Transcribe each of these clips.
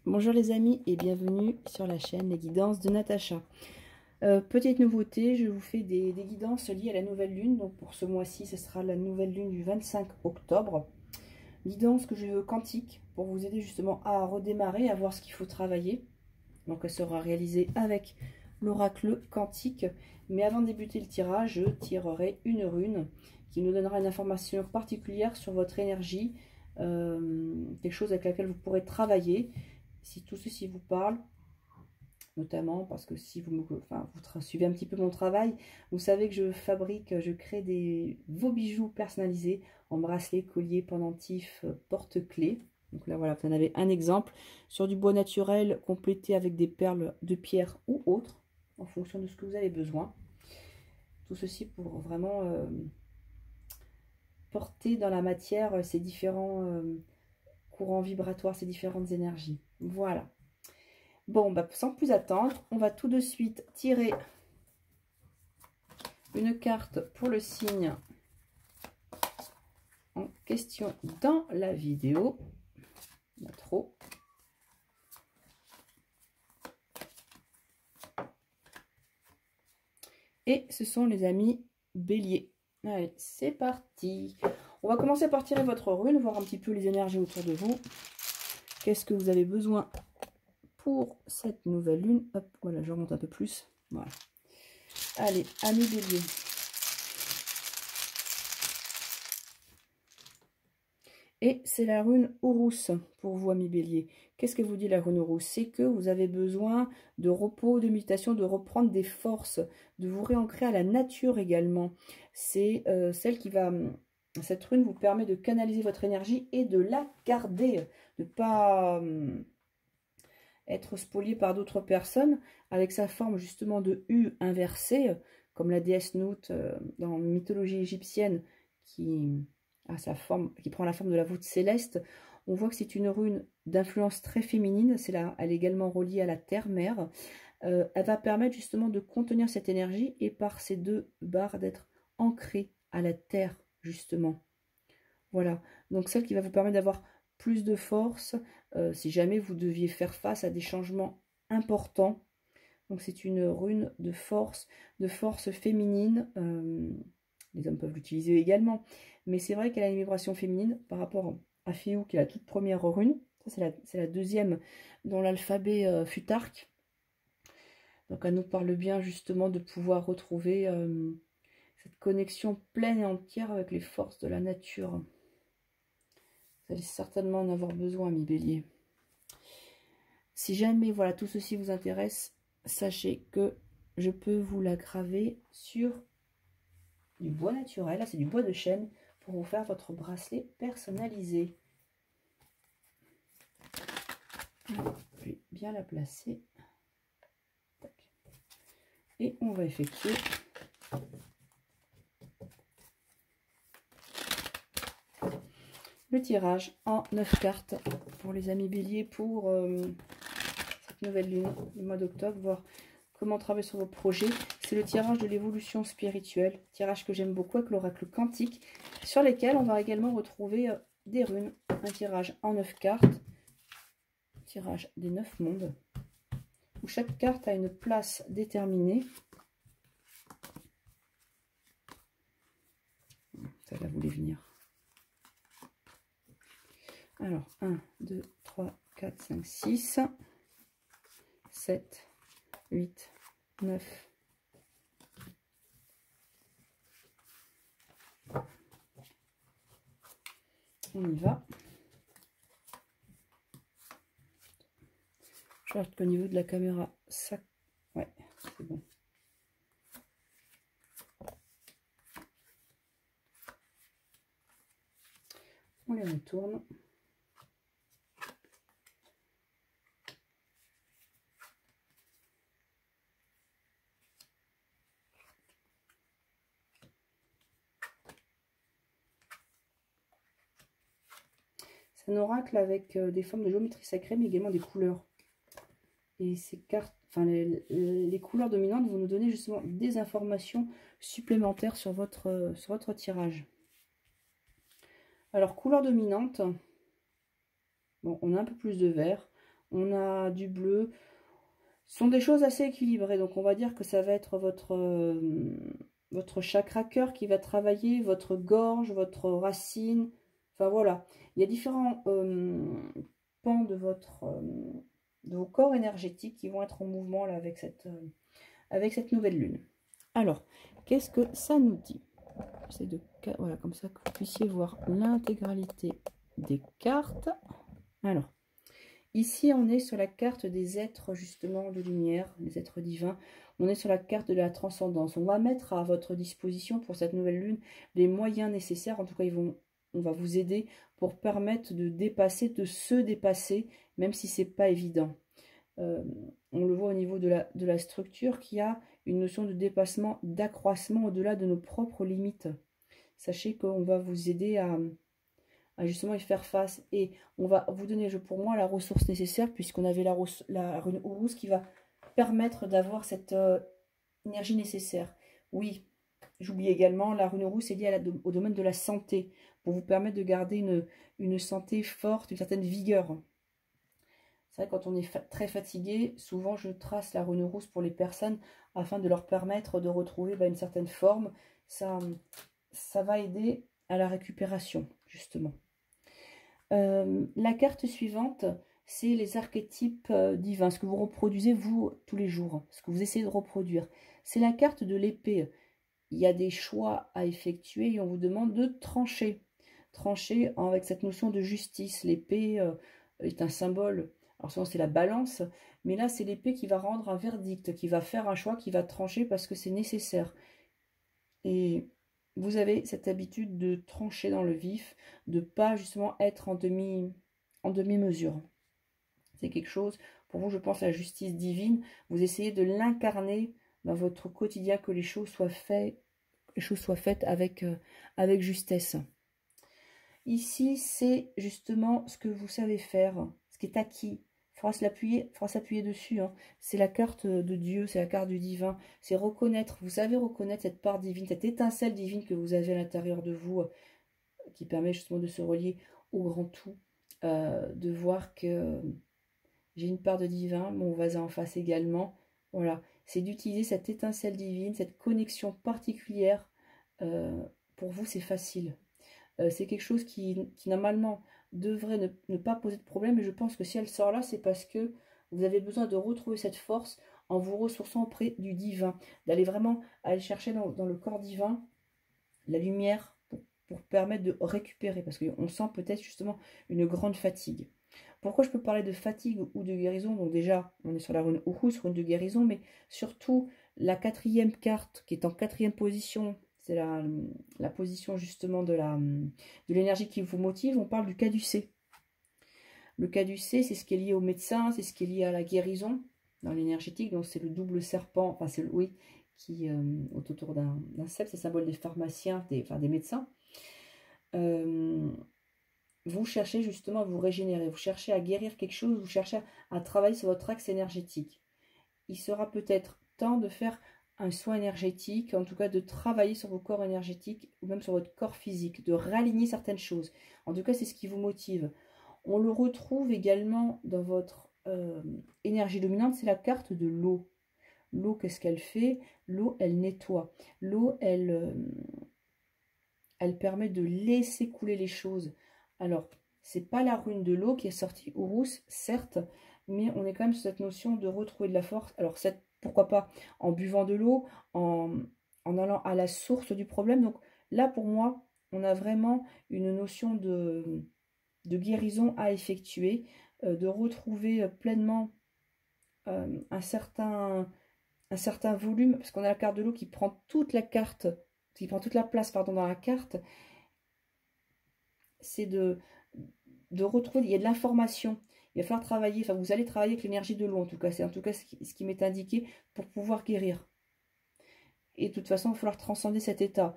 Bonjour les amis et bienvenue sur la chaîne Les Guidances de Natacha. Petite nouveauté, je vous fais des guidances liées à la nouvelle lune. Donc pour ce mois-ci, ce sera la nouvelle lune du 25 octobre. Guidance que je veux quantique pour vous aider justement à redémarrer, à voir ce qu'il faut travailler. Donc elle sera réalisée avec l'oracle quantique. Mais avant de débuter le tirage, je tirerai une rune qui nous donnera une information particulière sur votre énergie. Quelque chose avec laquelle vous pourrez travailler. Si tout ceci vous parle, notamment parce que si vous suivez un petit peu mon travail, vous savez que je crée vos bijoux personnalisés en bracelets, colliers, pendentifs, porte-clés. Donc là, voilà, vous en avez un exemple sur du bois naturel complété avec des perles de pierre ou autres, en fonction de ce que vous avez besoin. Tout ceci pour vraiment porter dans la matière ces différents courants vibratoires, ces différentes énergies. Voilà. Bon, bah, sans plus attendre, on va tout de suite tirer une carte pour le signe en question dans la vidéo. Pas trop. Et ce sont les amis Bélier. Allez, c'est parti. On va commencer par tirer votre rune, voir un petit peu les énergies autour de vous. Qu'est-ce que vous avez besoin pour cette nouvelle lune? Hop, voilà, je remonte un peu plus. Voilà. Allez, amis Bélier. Et c'est la rune Urus pour vous, amis Bélier. Qu'est-ce que vous dit la rune Urus? C'est que vous avez besoin de repos, de méditation, de reprendre des forces, de vous réancrer à la nature également. C'est celle qui va... Cette rune vous permet de canaliser votre énergie et de la garder, de ne pas être spolié par d'autres personnes, avec sa forme justement de U inversée, comme la déesse Nout dans la mythologie égyptienne qui prend la forme de la voûte céleste. On voit que c'est une rune d'influence très féminine, elle est également reliée à la terre-mère. Elle va permettre justement de contenir cette énergie et par ces deux barres d'être ancrée à la terre justement. Voilà, donc celle qui va vous permettre d'avoir plus de force si jamais vous deviez faire face à des changements importants. Donc c'est une rune de force féminine. Les hommes peuvent l'utiliser également, mais c'est vrai qu'elle a une vibration féminine par rapport à Féou, qui est la toute première rune. Ça, c'est la deuxième dans l'alphabet Futark. Donc elle nous parle bien justement de pouvoir retrouver cette connexion pleine et entière avec les forces de la nature. Vous allez certainement en avoir besoin, mes béliers. Si jamais voilà, tout ceci vous intéresse, sachez que je peux vous la graver sur du bois naturel. Là, c'est du bois de chêne pour vous faire votre bracelet personnalisé. Je vais bien la placer. Et on va effectuer le tirage en 9 cartes pour les amis béliers pour cette nouvelle lune du mois d'octobre, voir comment travailler sur vos projets. C'est le tirage de l'évolution spirituelle, tirage que j'aime beaucoup avec l'oracle quantique, sur lesquels on va également retrouver des runes. Un tirage en 9 cartes, tirage des 9 mondes, où chaque carte a une place déterminée. Ça va voulait venir. Alors, 1, 2, 3, 4, 5, 6, 7, 8, 9. On y va. Je regarde qu'au niveau de la caméra, ça... Ouais, c'est bon. On les retourne. C'est un oracle avec des formes de géométrie sacrée, mais également des couleurs. Et ces cartes, enfin les couleurs dominantes vont nous donner justement des informations supplémentaires sur votre tirage. Alors, couleur dominante, bon, on a un peu plus de vert, on a du bleu. Ce sont des choses assez équilibrées, donc on va dire que ça va être votre chakra cœur qui va travailler, votre gorge, votre racine, enfin voilà. Il y a différents pans de vos corps énergétiques qui vont être en mouvement là, avec cette nouvelle lune. Alors, qu'est-ce que ça nous dit? J'essaie de, voilà, comme ça que vous puissiez voir l'intégralité des cartes. Alors, ici, on est sur la carte des êtres, justement, de lumière, des êtres divins. On est sur la carte de la transcendance. On va mettre à votre disposition pour cette nouvelle lune les moyens nécessaires. En tout cas, on va vous aider pour permettre de dépasser, de se dépasser, même si ce n'est pas évident. On le voit au niveau de la structure qui a une notion de dépassement, d'accroissement au-delà de nos propres limites. Sachez qu'on va vous aider à justement y faire face. Et on va vous donner, pour moi, la ressource nécessaire, puisqu'on avait la rune Urus qui va permettre d'avoir cette énergie nécessaire. Oui, j'oublie également, la rune Urus est liée au domaine de la santé, pour vous permettre de garder une santé forte, une certaine vigueur. C'est vrai, quand on est très fatigué, souvent je trace la rune Urus pour les personnes afin de leur permettre de retrouver une certaine forme. Ça va aider à la récupération, justement. La carte suivante, c'est les archétypes divins, ce que vous reproduisez, vous, tous les jours, ce que vous essayez de reproduire. C'est la carte de l'épée. Il y a des choix à effectuer et on vous demande de trancher. Trancher avec cette notion de justice. L'épée est un symbole. Alors souvent c'est la balance, mais là c'est l'épée qui va rendre un verdict, qui va faire un choix, qui va trancher parce que c'est nécessaire. Et vous avez cette habitude de trancher dans le vif, de ne pas justement être en demi-mesure. C'est quelque chose, pour vous je pense, la justice divine, vous essayez de l'incarner dans votre quotidien, que les choses soient faites avec justesse. Ici, c'est justement ce que vous savez faire, ce qui est acquis. Il faudra s'appuyer dessus. Hein. C'est la carte de Dieu, c'est la carte du divin. C'est reconnaître, vous savez reconnaître cette part divine, cette étincelle divine que vous avez à l'intérieur de vous, qui permet justement de se relier au grand tout, de voir que j'ai une part de divin, mon voisin en face également. Voilà, c'est d'utiliser cette étincelle divine, cette connexion particulière. Pour vous, c'est facile. C'est quelque chose qui normalement devrait ne pas poser de problème, mais je pense que si elle sort là, c'est parce que vous avez besoin de retrouver cette force en vous ressourçant auprès du divin, d'aller vraiment aller chercher dans le corps divin la lumière pour permettre de récupérer, parce qu'on sent peut-être justement une grande fatigue. Pourquoi je peux parler de fatigue ou de guérison? Donc déjà, on est sur la rune Urus, rune de guérison, mais surtout la quatrième carte qui est en quatrième position, c'est la position justement de l'énergie qui vous motive. On parle du caducée. Le caducée, c'est ce qui est lié au médecin, c'est ce qui est lié à la guérison dans l'énergétique. Donc c'est le double serpent, enfin c'est qui autour d'un sceptre, c'est le symbole des pharmaciens, des médecins. Vous cherchez justement à vous régénérer, vous cherchez à guérir quelque chose, vous cherchez à travailler sur votre axe énergétique. Il sera peut-être temps de faire un soin énergétique, en tout cas de travailler sur vos corps énergétiques ou même sur votre corps physique, de réaligner certaines choses. En tout cas, c'est ce qui vous motive. On le retrouve également dans votre énergie dominante, c'est la carte de l'eau. L'eau, qu'est-ce qu'elle fait? L'eau, elle nettoie. L'eau, elle permet de laisser couler les choses. Alors, c'est pas la rune de l'eau qui est sortie Urus, certes, mais on est quand même sur cette notion de retrouver de la force. Alors, pourquoi pas en buvant de l'eau, en allant à la source du problème. Donc là, pour moi, on a vraiment une notion de guérison à effectuer, de retrouver pleinement un certain volume, parce qu'on a la carte de l'eau qui prend toute la place dans la carte. C'est de retrouver, il y a de l'information. Il va falloir travailler, enfin vous allez travailler avec l'énergie de l'eau en tout cas. C'est en tout cas ce qui m'est indiqué pour pouvoir guérir. Et de toute façon, il va falloir transcender cet état.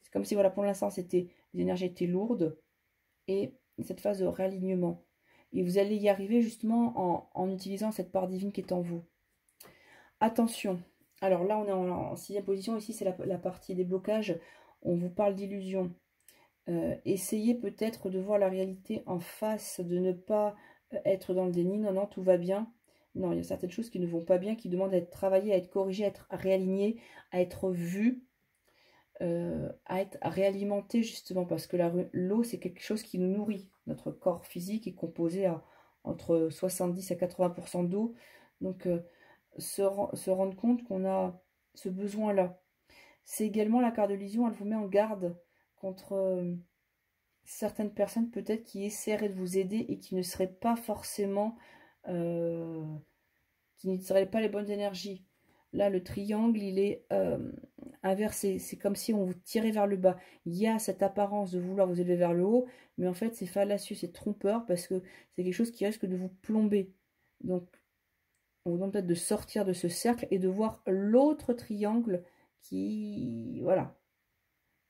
C'est comme si voilà, pour l'instant, les énergies étaient lourdes et cette phase de réalignement. Et vous allez y arriver justement en utilisant cette part divine qui est en vous. Attention. Alors là, on est en sixième position. Ici, c'est la partie des blocages. On vous parle d'illusion. Essayez peut-être de voir la réalité en face, de ne pas être dans le déni. Non, non, tout va bien. Non, il y a certaines choses qui ne vont pas bien, qui demandent à être travaillées, à être corrigées, à être réalignées, à être vues, à être réalimentées, justement, parce que l'eau, c'est quelque chose qui nous nourrit. Notre corps physique est composé à entre 70 à 80% d'eau. Donc, se rendre compte qu'on a ce besoin-là. C'est également la carte de l'illusion, elle vous met en garde contre certaines personnes peut-être qui essaieraient de vous aider et qui ne seraient pas forcément, qui n'utiliseraient pas les bonnes énergies. Là, le triangle, il est inversé. C'est comme si on vous tirait vers le bas. Il y a cette apparence de vouloir vous élever vers le haut, mais en fait, c'est fallacieux, c'est trompeur parce que c'est quelque chose qui risque de vous plomber. Donc, on vous demande peut-être de sortir de ce cercle et de voir l'autre triangle qui, voilà,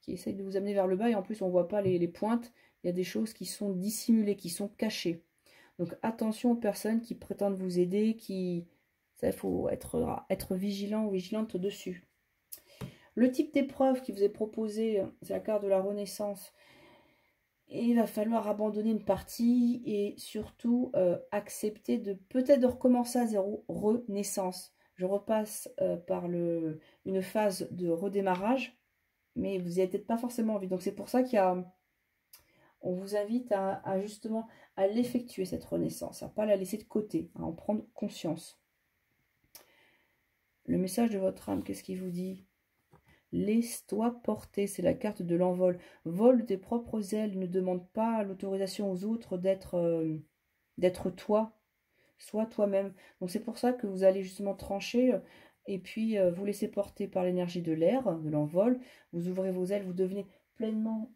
qui essaye de vous amener vers le bas. Et en plus, on ne voit pas les pointes. Il y a des choses qui sont dissimulées, qui sont cachées. Donc, attention aux personnes qui prétendent vous aider, qui... Ça, il faut être vigilant ou vigilante dessus. Le type d'épreuve qui vous est proposé, c'est la carte de la Renaissance. Et il va falloir abandonner une partie et surtout accepter de peut-être de recommencer à zéro, renaissance. Je repasse par une phase de redémarrage, mais vous n'y avez peut-être pas forcément envie. Donc c'est pour ça on vous invite à justement à l'effectuer cette renaissance, à ne pas la laisser de côté, à en prendre conscience. Le message de votre âme, qu'est-ce qu'il vous dit ? Laisse-toi porter, c'est la carte de l'envol. Vole tes propres ailes, ne demande pas l'autorisation aux autres d'être toi, sois toi-même. Donc c'est pour ça que vous allez justement trancher et puis vous laisser porter par l'énergie de l'air, de l'envol. Vous ouvrez vos ailes, vous devenez pleinement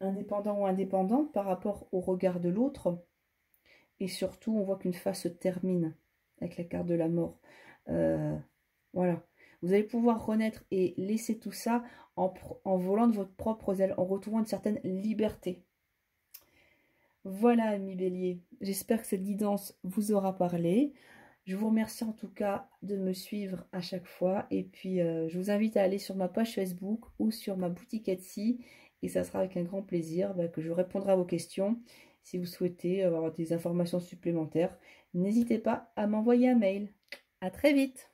indépendant ou indépendante par rapport au regard de l'autre. Et surtout, on voit qu'une phase se termine avec la carte de la mort. Voilà. Vous allez pouvoir renaître et laisser tout ça en volant de votre propre aile, en retrouvant une certaine liberté. Voilà, amis Bélier. J'espère que cette guidance vous aura parlé. Je vous remercie en tout cas de me suivre à chaque fois. Et puis, je vous invite à aller sur ma page Facebook ou sur ma boutique Etsy. Et ça sera avec un grand plaisir que je répondrai à vos questions. Si vous souhaitez avoir des informations supplémentaires, n'hésitez pas à m'envoyer un mail. À très vite!